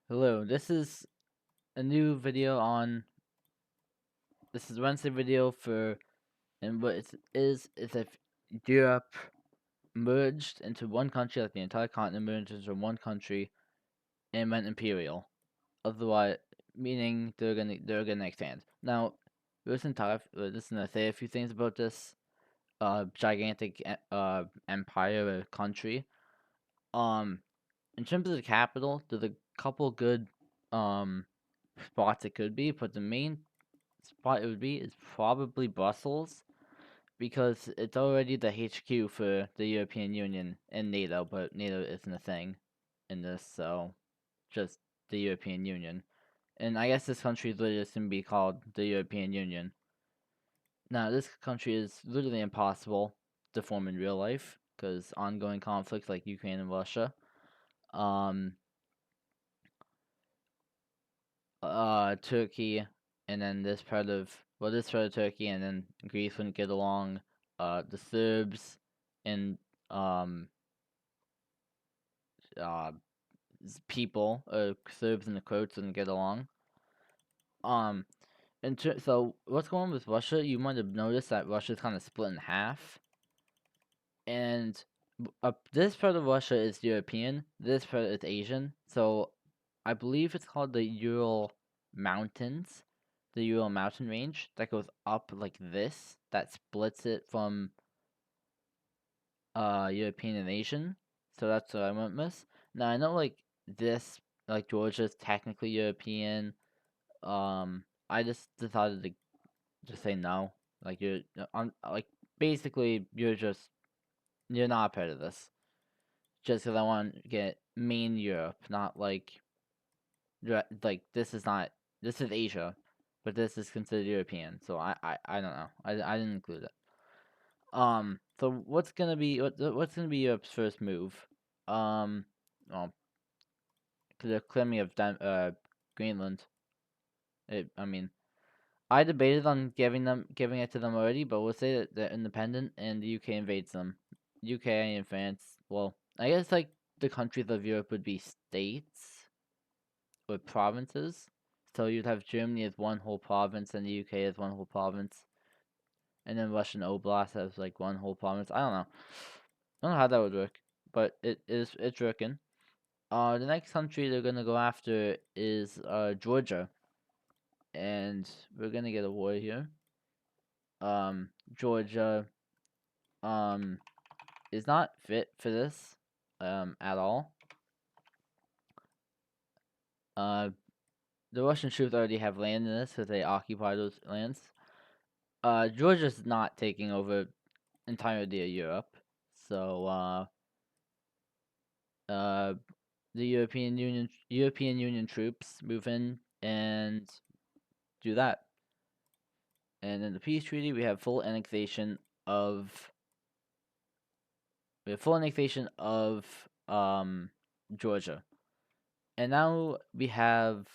Hello, this is a new video on. This is Wednesday video for, and what it is if Europe merged into one country, like the entire continent merged into one country, and went imperial. Otherwise, meaning they're gonna expand. Now, listen to say a few things about this gigantic empire or country. Um, in terms of the capital, there's a couple good um spots it could be, but the main spot it would be is probably Brussels because it's already the HQ for the European Union and NATO, but NATO isn't a thing in this, so just the European Union. And I guess this country is literally just gonna be called the European Union. Now, this country is literally impossible to form in real life because ongoing conflicts like Ukraine and Russia. Um, Turkey, and then this part of Turkey, and then Greece wouldn't get along. The Serbs and um uh people, Serbs and the Croats wouldn't get along. Um, so what's going on with Russia? You might have noticed that Russia's kind of split in half, and this part of Russia is European. This part is Asian. So I believe it's called the Ural Mountains, the Ural Mountain Range that goes up like this, that splits it from European and Asian. So that's what I went with. Now I know like this, like Georgia's technically European. I just decided to just say no. Like you're on like basically you're not part of this. Just because I want to get main Europe, not like this is Asia, but this is considered European. So I don't know. I didn't include it. So what's gonna be Europe's first move? Um, well, the claiming of Greenland. I mean, I debated on giving it to them already, but we'll say that they're independent and the UK invades them. UK and France. Well, I guess like the countries of Europe would be states or provinces. So you'd have Germany as one whole province and the UK as one whole province, and then Russian Oblast as like one whole province. I don't know. I don't know how that would work, but it's working. The next country they're gonna go after is Georgia, and we're gonna get a war here. Georgia um is not fit for this at all. Uh, the Russian troops already have land in this because they occupy those lands. Georgia's not taking over entirety of Europe, so uh, the European Union troops move in and do that. And in the peace treaty, of we have full annexation of Georgia, and now we have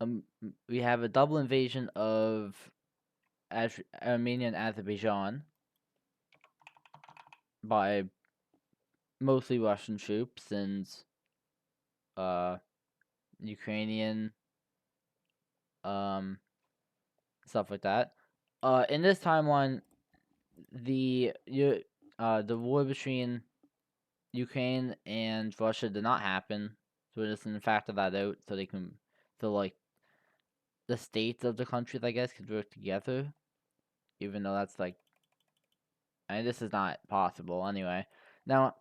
a double invasion of Armenia and Azerbaijan by mostly Russian troops and uh Ukrainian um stuff like that. In this timeline, the war between Ukraine and Russia did not happen. So we're just in factor that out so they can so like the states of the countries I guess could work together. Even though that's like I mean this is not possible anyway. Now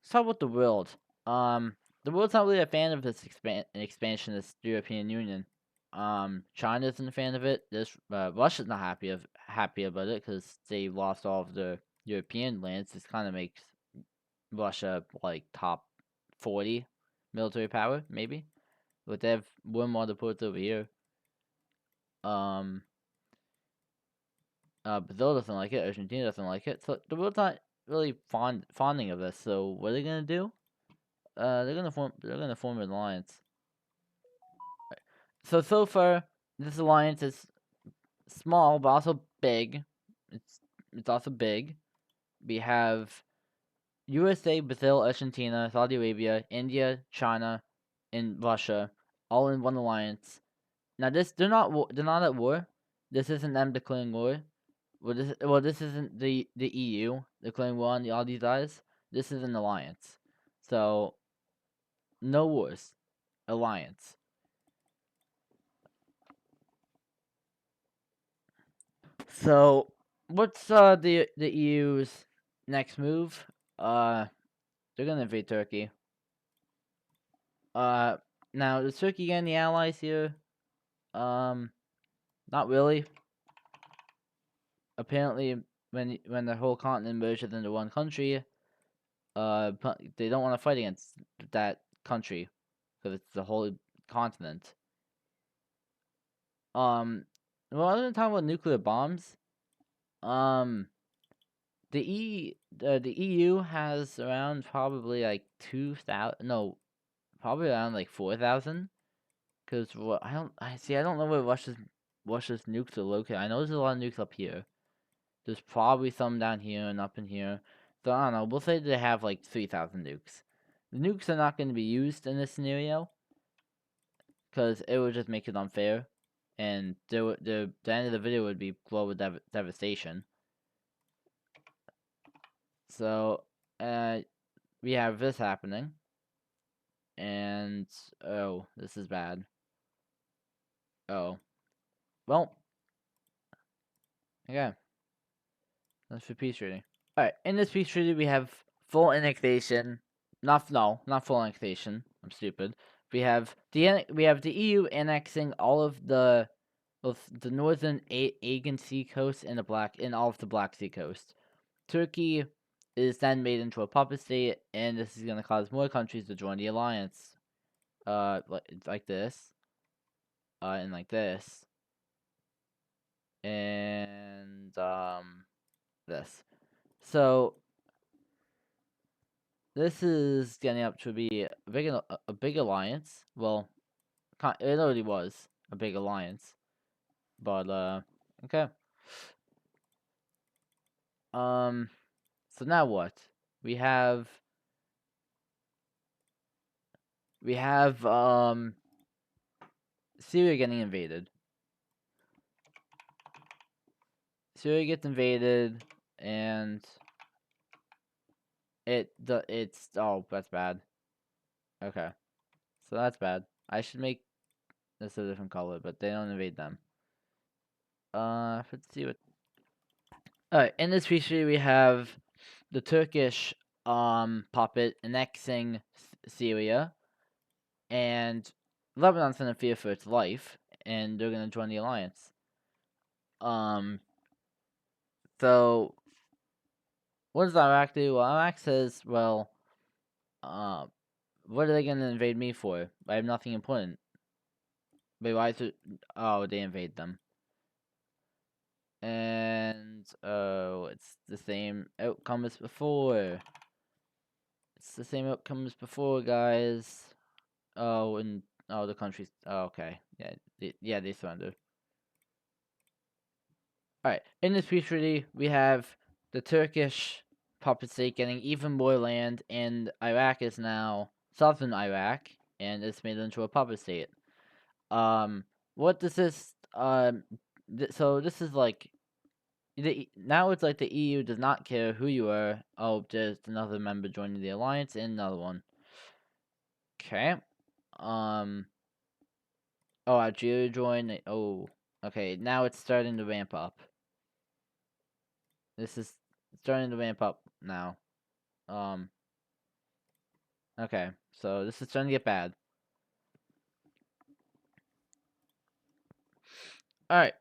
let's talk about the world. The world's not really a fan of this expansionist European Union. China isn't a fan of it. Russia's not happy about it because they lost all of their European lands. This kind of makes Russia like top 40 military power, maybe. But they have one more to put over here. Um, Brazil doesn't like it. Argentina doesn't like it. So the world's not really fonding of this. So what are they gonna do? They're gonna form an alliance. So far, this alliance is small but also big. It's also big. We have USA, Brazil, Argentina, Saudi Arabia, India, China, and Russia, all in one alliance. Now they're not at war. This isn't them declaring war. This isn't the EU declaring war on all these guys. This is an alliance. So no wars, alliance. So what's the EU's next move? They're gonna invade Turkey. Now is Turkey getting the allies here? Not really. Apparently, when the whole continent merges into one country, they don't want to fight against that country because it's the whole continent. Well, other than talking about nuclear bombs, um, the EU has around probably like 2,000, no, probably around like 4,000. Cause I don't know where Russia's nukes are located. I know there's a lot of nukes up here. There's probably some down here and up in here. So I don't know. We'll say they have like 3,000 nukes. The nukes are not going to be used in this scenario because it would just make it unfair, and the end of the video would be global devastation. So, we have this happening, and oh, this is bad. Oh, well, okay. That's for peace treaty. All right, in this peace treaty, we have full annexation. Not full annexation. I'm stupid. We have the EU annexing all of the both the northern Aegean Sea coast and all of the Black Sea coast. Turkey is then made into a puppet state, and this is going to cause more countries to join the alliance. Like this, and like this, and this. So this is getting up to be a big alliance. Well, it already was a big alliance, but okay. So now what? We have Syria getting invaded. Syria gets invaded, and it's oh, that's bad. Okay, so that's bad. I should make this a different color, but they don't invade them. Let's see what. All right, in this feature we have the Turkish puppet annexing Syria, and Lebanon's gonna fear for its life, and they're gonna join the alliance. So what does Iraq do? Well, Iraq says, well, what are they gonna invade me for? I have nothing important. Wait, why is it? Oh, they invade them. And oh, it's the same outcome as before. It's the same outcome as before, guys. Oh, and oh, the country's okay. Yeah, they surrendered. All right, in this peace treaty, we have the Turkish puppet state getting even more land, and Iraq is now southern Iraq, and it's made into a puppet state. What does this so this is like now it's like the EU does not care who you are. Oh, just another member joining the alliance and another one. Okay. Oh, Algeria joined. Oh, okay. Now it's starting to ramp up. This is starting to ramp up now. Okay. So this is starting to get bad. All right.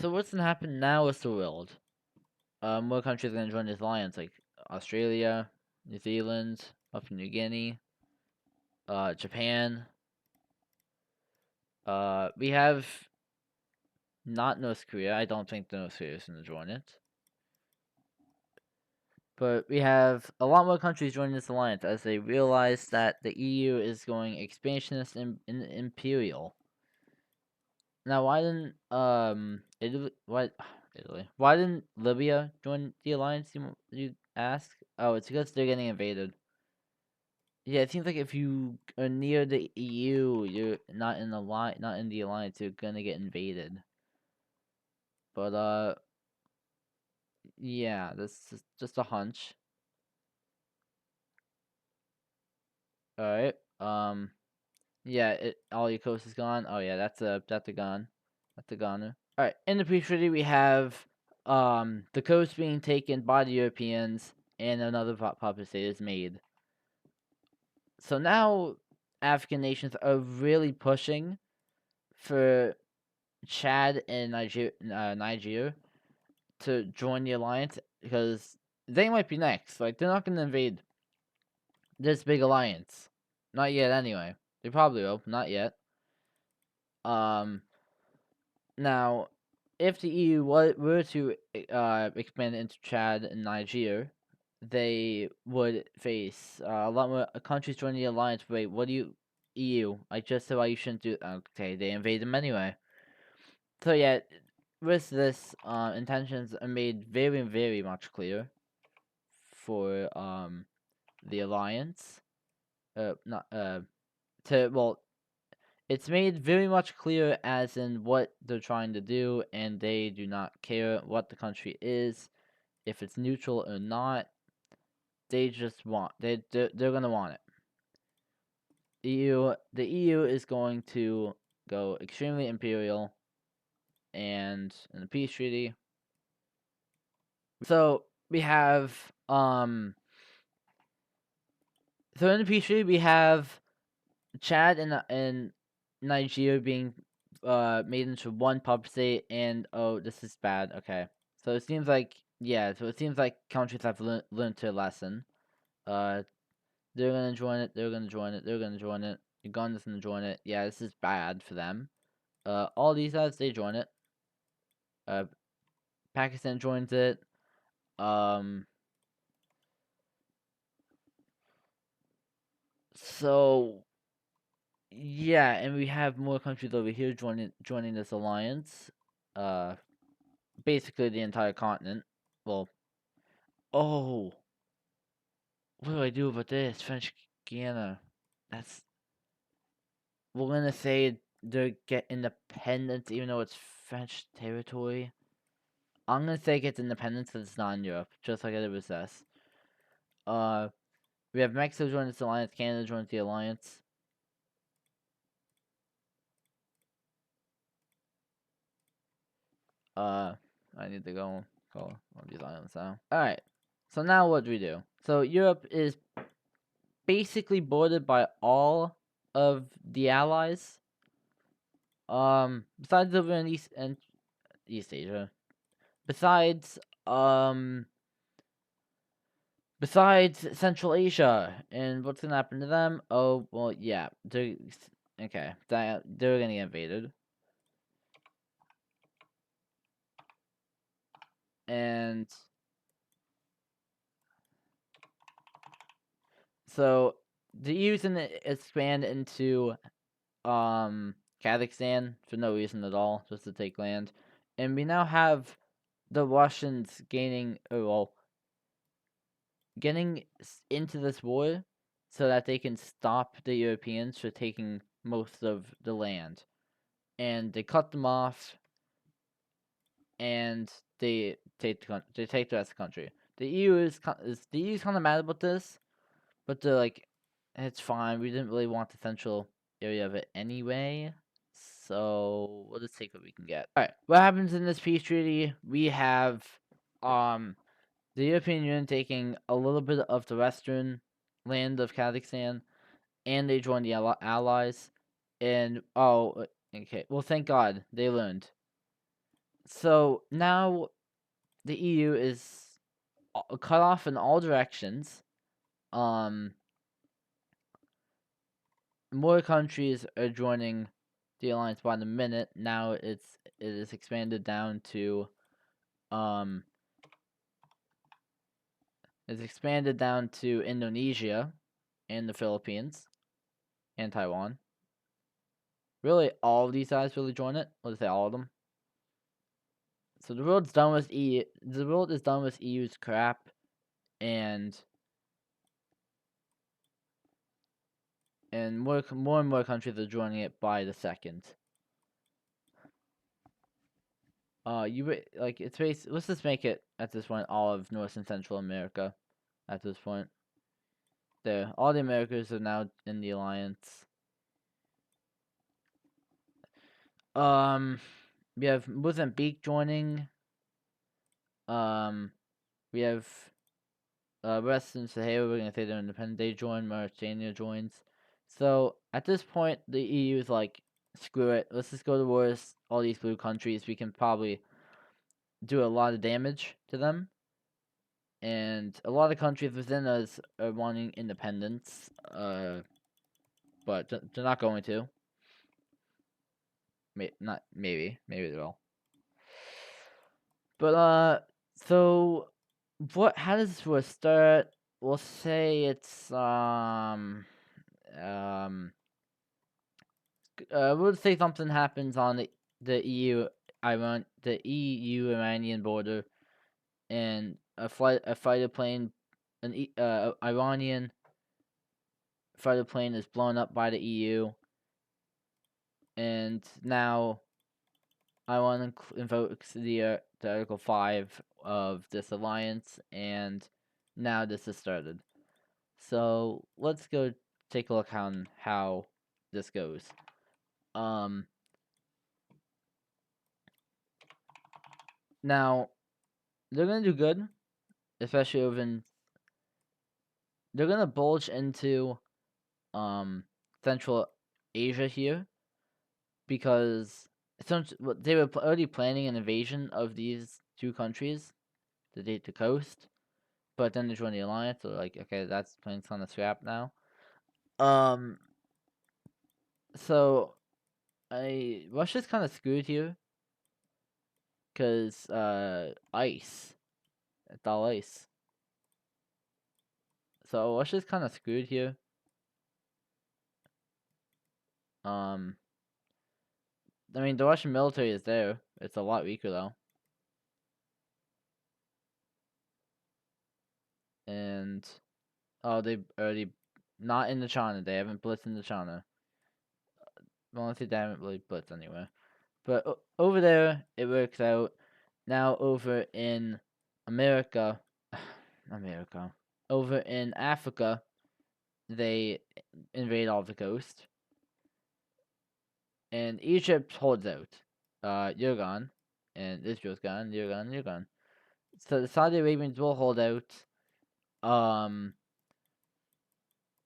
So what's gonna happen now with the world? More countries are gonna join this alliance, like Australia, New Zealand, Papua New Guinea, Japan. We have not North Korea. I don't think North Korea is gonna join it. But we have a lot more countries joining this alliance as they realize that the EU is going expansionist and imperial. Now, why didn't Italy? Why didn't Libya join the alliance? You ask? Oh, it's because they're getting invaded. Yeah, it seems like if you are near the EU, you're not in the alliance, you're gonna get invaded. But yeah, this is just a hunch. All right. Yeah, all your coast is gone. Oh yeah, that's a gun. That's a gunner. All right. In the peace treaty, we have the coast being taken by the Europeans, and another puppet state is made. So now African nations are really pushing for Chad and Niger to join the alliance because they might be next. Like, they're not going to invade this big alliance. Not yet, anyway. They probably will. Not yet. Um, Now, if the EU were to expand into Chad and Niger, they would face a lot more countries joining the alliance. Wait, what do you EU? I just said why you shouldn't do. Okay, they invade them anyway. So yeah, with this, intentions are made very, very much clear for the alliance. Not to well, it's made very much clear as in what they're trying to do, and they do not care what the country is, if it's neutral or not. They just want they're gonna want it. The EU is going to go extremely imperial, and in the peace treaty. So we have so in the peace treaty we have Chad and Nigeria being made into one puppet state, and oh, this is bad. Okay, so it seems like so it seems like countries have learned their lesson. Uh, they're gonna join it. They're gonna join it. They're gonna join it. Uganda's gonna join it. Yeah, this is bad for them. All these guys they join it. Uh, Pakistan joins it. Um, so yeah, and we have more countries over here joining this alliance. Uh, Basically the entire continent. Well, oh, what do I do about this? French Guiana. That's we're gonna say they get independence even though it's French territory. I'm gonna say it gets independence because it's not in Europe, just like it was this. Uh, we have Mexico joins this alliance. Canada joins the alliance. I need to go on these islands now. All right. So now what do we do? So Europe is basically bordered by all of the allies. Besides over in East Asia. Besides besides Central Asia, and what's gonna happen to them? Oh well, yeah, they're okay. They're gonna get invaded, and so the EU's gonna expand into Kazakhstan for no reason at all, just to take land, and we now have the Russians gaining, getting into this war so that they can stop the Europeans from taking most of the land. And they cut them off, and they take the rest of the country. The EU is kind of mad about this, but they're like, it's fine. We didn't really want the central area of it anyway, so we'll just take what we can get. All right, what happens in this peace treaty? We have the European Union taking a little bit of the western land of Kazakhstan, and they joined the Allies. And okay, well, thank God they learned. So now the EU is cut off in all directions. Um, More countries are joining the alliance by the minute. Now it is expanded down to um, it's expanded down to Indonesia and the Philippines and Taiwan. Really, all of these guys really join it. Let's say all of them. So the world's done with EU. The world is done with EU's crap, and and more and more countries are joining it by the second. Like it's let's just make it at this point all of North and Central America. At this point, there, all the Americas are now in the alliance. We have Mozambique joining. We have Western Sahara. We're gonna say they're independent. They join. Mauritania joins. So at this point, the EU is like, screw it. Let's just go to war with all these blue countries. We can probably do a lot of damage to them. And a lot of countries within us are wanting independence. But they're not going to. Not maybe. Maybe they will. But so what? How does this war start? We'll say it's we'll say something happens on the EU Iranian border, and a fighter plane, Iranian fighter plane is blown up by the EU, and now I want to invoke the Article 5 of this alliance, and now this has started. So let's go take a look on how this goes. Now they're gonna do good, especially they're gonna bulge into Central Asia here, because they were already planning an invasion of these two countries to take the coast, but then they joined the alliance. So like, okay, that's plan's kind of scrap now. So Russia's kind of screwed here, cause ice, it's all ice. So Russia's kind of screwed here. I mean, the Russian military is there. It's a lot weaker though. And they already not into China. They haven't blitzed into China. Honestly, they haven't really blitzed anywhere. But over there, it works out. Now over in America, over in Africa, they invade all the coast, and Egypt holds out. You're gone, and Israel's gone. You're gone. You're gone. So the Saudi Arabians will hold out.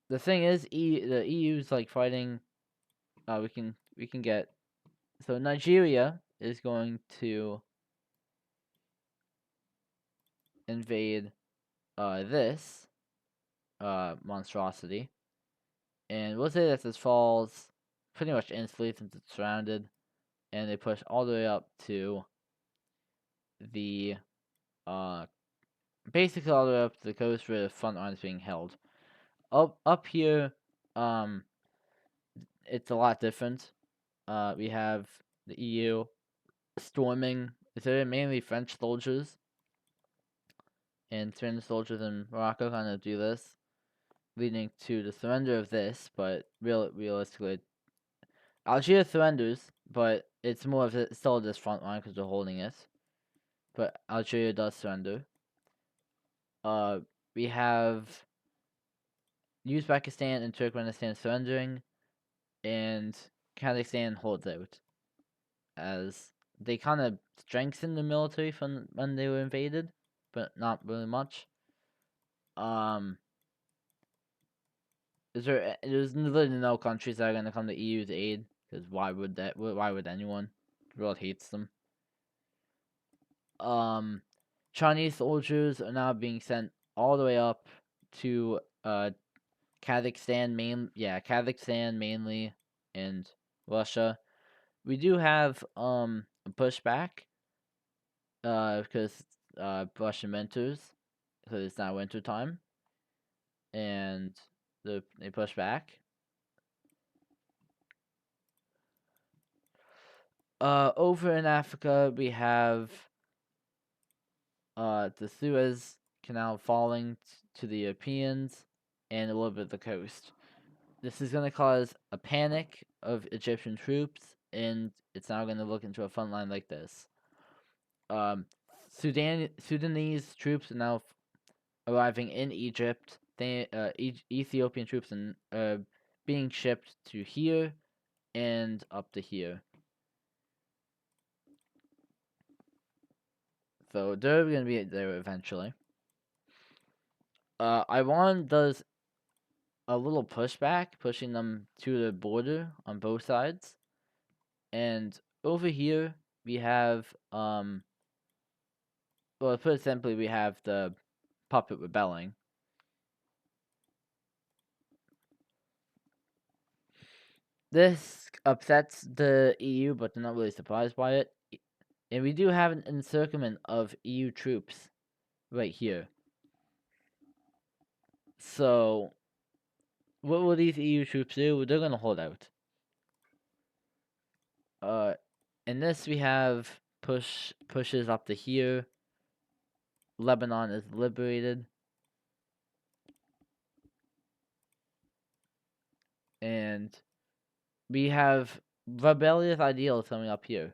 The thing is, the EU's like fighting. We can get. So Nigeria is going to invade this monstrosity, and we'll say that this falls pretty much instantly since it's surrounded, and they push all the way up to the basically all the way up to the coast where the front line is being held. Up here, it's a lot different. We have the EU storming. They're mainly French soldiers and Spanish soldiers in Morocco kind of do this, leading to the surrender of this. But realistically, Algeria surrenders, but it's more of still this front line because they're holding it. But Algeria does surrender. We have Uzbekistan and Turkmenistan surrendering, and Kazakhstan holds out, as they kind of strengthened the military from when they were invaded, but not really much. There's literally no countries that are gonna come to EU's aid, because why would that? Why would anyone? The world hates them. Chinese soldiers are now being sent all the way up to Kazakhstan mainly, and Russia. We do have a pushback because Russian winters, because it's now winter time, and they push back. Over in Africa, we have the Suez Canal falling to the Europeans, and a little bit of the coast. this is gonna cause a panic of Egyptian troops, and it's now gonna look into a front line like this. Sudanese troops are now arriving in Egypt. Ethiopian troops are being shipped to here and up to here. So they're gonna be there eventually. Iran does a little pushback, pushing them to the border on both sides. And over here we have well, to put it simply, we have the puppet rebelling. This upsets the EU, but they're not really surprised by it. And we do have an encirclement of EU troops right here. So, what will these EU troops do? They're gonna hold out. In this we have pushes up to here. Lebanon is liberated. And we have rebellious ideals coming up here.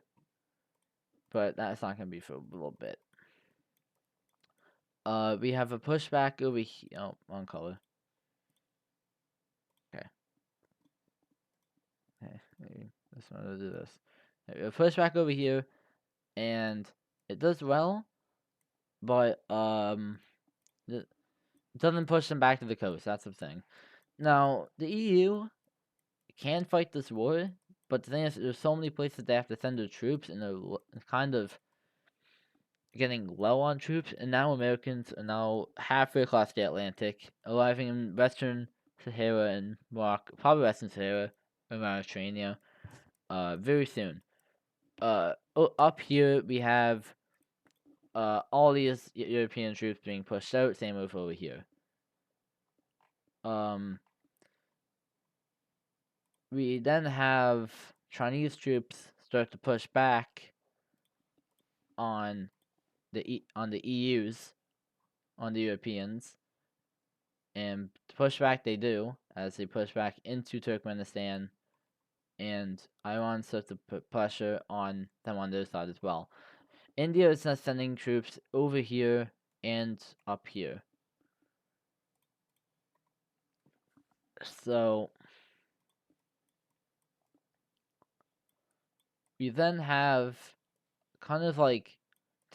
But that's not gonna be for a little bit. We have a pushback over here. Oh, wrong color. Okay. Maybe this one will do this. A pushback over here, and it does well, but it doesn't push them back to the coast. That's the thing. Now the EU can fight this war, but the thing is, there's so many places they have to send their troops, and they're kind of getting low on troops. And now Americans are now halfway across the Atlantic, arriving in Western Sahara and Morocco, probably Western Sahara and Mediterranean, very soon. Up here we have all these European troops being pushed out. Same move over here. We then have Chinese troops start to push back on the EUs, on the Europeans, and push back they do as they push back into Turkmenistan, and Iran starts to put pressure on them on their side as well. India is now sending troops over here and up here. So we then have kind of like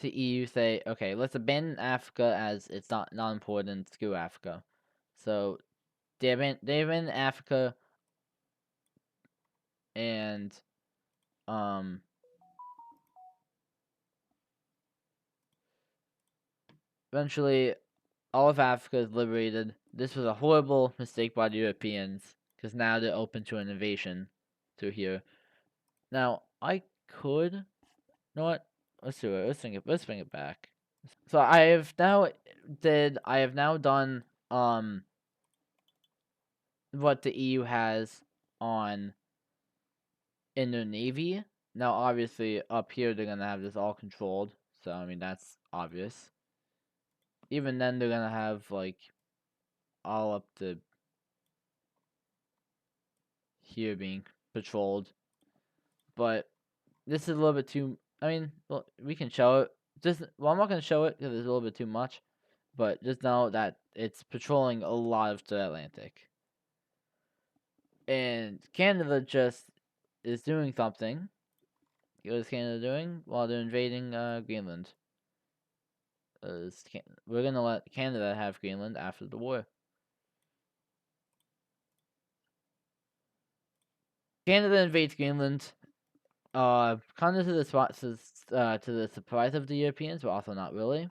the EU say, okay, let's abandon Africa as it's not important. Screw Africa. So they abandon Africa, and eventually all of Africa is liberated. This was a horrible mistake by the Europeans because now they're open to an invasion through here. Now I could, you know what? Let's do it. Let's bring it back. So I have now done what the EU has on in their navy. Now obviously up here they're gonna have this all controlled. So I mean that's obvious. Even then they're gonna have like all up to here being patrolled. But this is a little bit too. I mean, well, we can show it. I'm not gonna show it because it's a little bit too much. But just know that it's patrolling a lot of the Atlantic. And Canada just is doing something. What is Canada doing while they're invading Greenland? We're gonna let Canada have Greenland after the war. Canada invades Greenland. Kind of to the surprise of the Europeans, but also not really.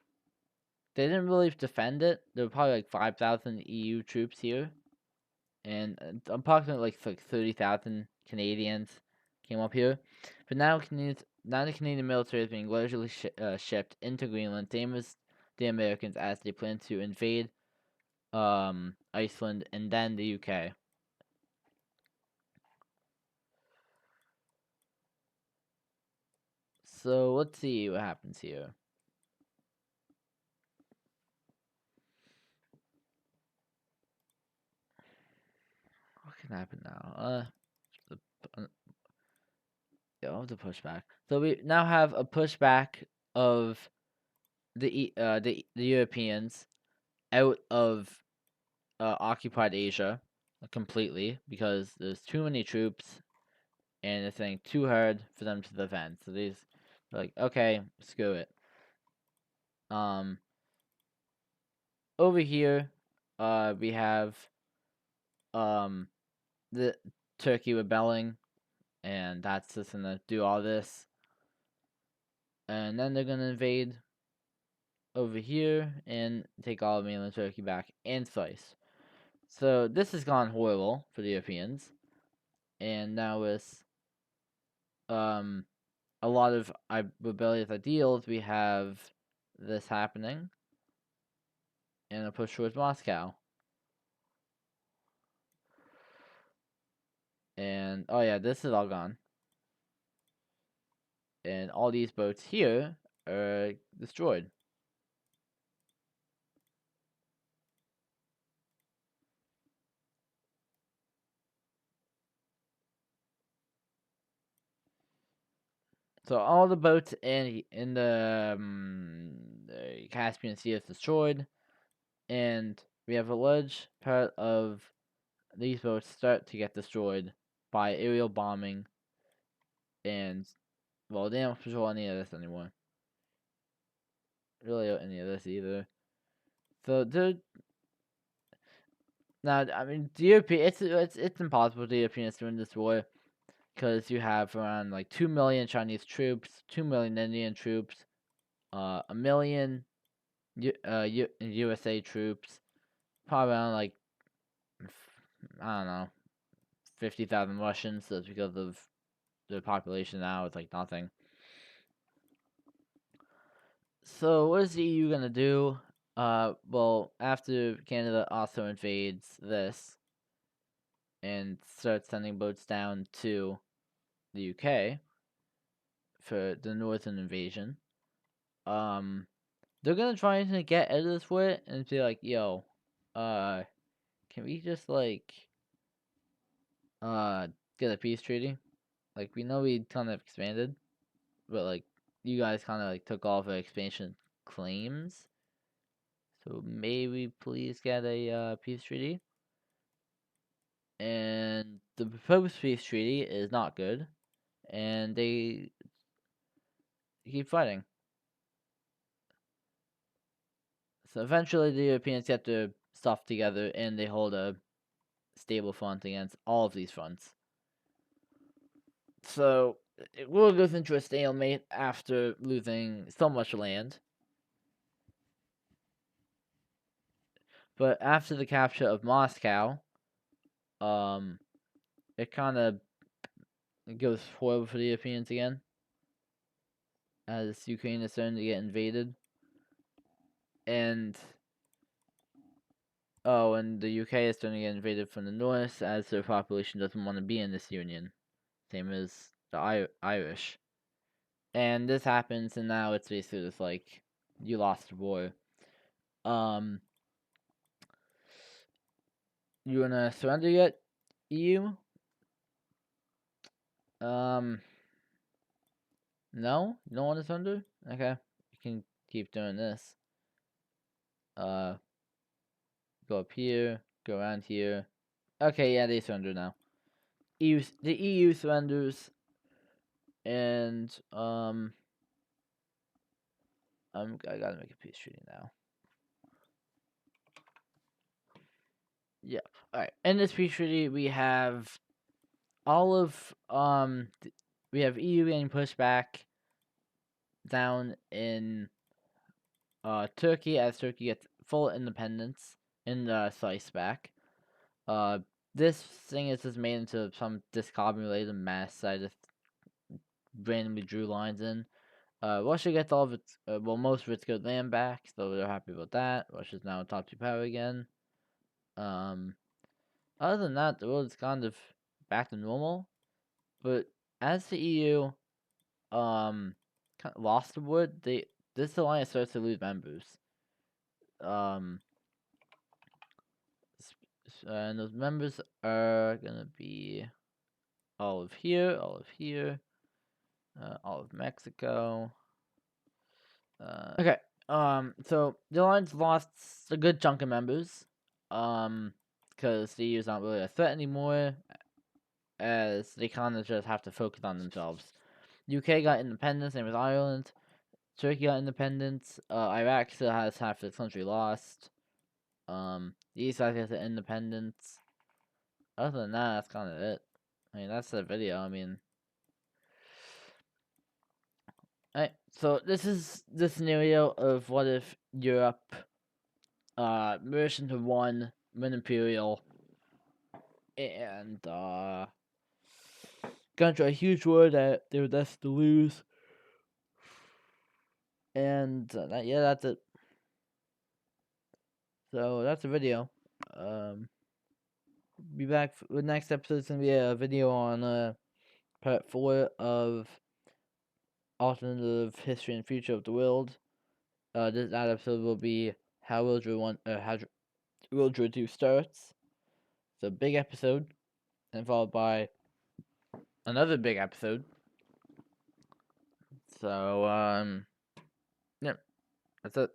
They didn't really defend it. There were probably like 5,000 EU troops here, and approximately like 30,000 Canadians came up here. But now the Canadian military is being largely shipped into Greenland, same as the Americans, as they plan to invade Iceland and then the UK. So let's see what happens here. can happen now? Uh, yeah, the pushback. So we now have a pushback of the Europeans out of occupied Asia completely because there's too many troops and it's getting too hard for them to defend. So these are like, okay, screw it. Over here, we have the Turkey rebelling, and that's just gonna do all this, and then they're gonna invade over here and take all of mainland Turkey back and Thrace. So this has gone horrible for the Europeans, and now with um a lot of rebellious ideals, we have this happening and a push towards Moscow. And oh yeah, this is all gone. And all these boats here are destroyed. So all the boats in the Caspian Sea is destroyed, and we have a large part of these boats start to get destroyed by aerial bombing, and well, they don't control any of this anymore. Really, any of this either. So they're now. I mean, the European. It's impossible for the Europeans to win this war because you have around like 2 million Chinese troops, 2 million Indian troops, a million USA troops, probably around like I don't know 50,000 Russians. That's because of the population now. It's like nothing. So what is the EU gonna do? Well, after Canada also invades this and starts sending boats down to the UK for the northern invasion, they're gonna try to get out of this war and be like, yo, uh, can we just like uh get a peace treaty? Like we know we kind of expanded, but like you guys kind of like took all of our expansion claims. So maybe please get a peace treaty. And the proposed peace treaty is not good, and they keep fighting. So eventually, the Europeans get their stuff together, and they hold a stable front against all of these fronts. So it will goes into a stalemate after losing so much land. But after the capture of Moscow, it kind of goes horrible for the Europeans again, as Ukraine is starting to get invaded, and and the UK is starting to get invaded from the north, as their population doesn't want to be in this union, same as the Irish. And this happens, and now it's basically just like you lost the war. Um, you wanna surrender yet, EU? Um, no, you don't want to surrender. Okay, you can keep doing this. Uh, go up here, go around here. Okay, yeah, they surrender now. The EU surrenders, and I gotta make a peace treaty now. Yeah. All right. In this peace treaty, we have all of we have EU getting pushed back down in Turkey as Turkey gets full independence in the slice back. Uh, this thing is just made into some discombobulated mess. I just randomly drew lines in. Russia gets all of its, most of its good land back, so they're happy about that. Russia's now a top 2 power again. Um, Other than that, the world is kind of back to normal. But as the EU kind of lost the war, this alliance starts to lose members. Um, And those members are gonna be all of here, all of here, all of Mexico. Okay. So the Alliance lost a good chunk of members. Because the EU's not really a threat anymore, as they kind of just have to focus on themselves. UK got independence, same as Ireland. Turkey got independence. Iraq still has half its country lost. The East side has independence. Other than that, that's kind of it. I mean, that's the video. I mean, alright. So this is the scenario of what if Europe merged into one imperial and got into a huge war that they were destined to lose. And yeah, that's it. So that's the video. Be back with next episode. It's gonna be a video on part 4 of alternative history and future of the world. That episode will be how World War II starts. It's a big episode, and followed by another big episode. So yeah, that's it.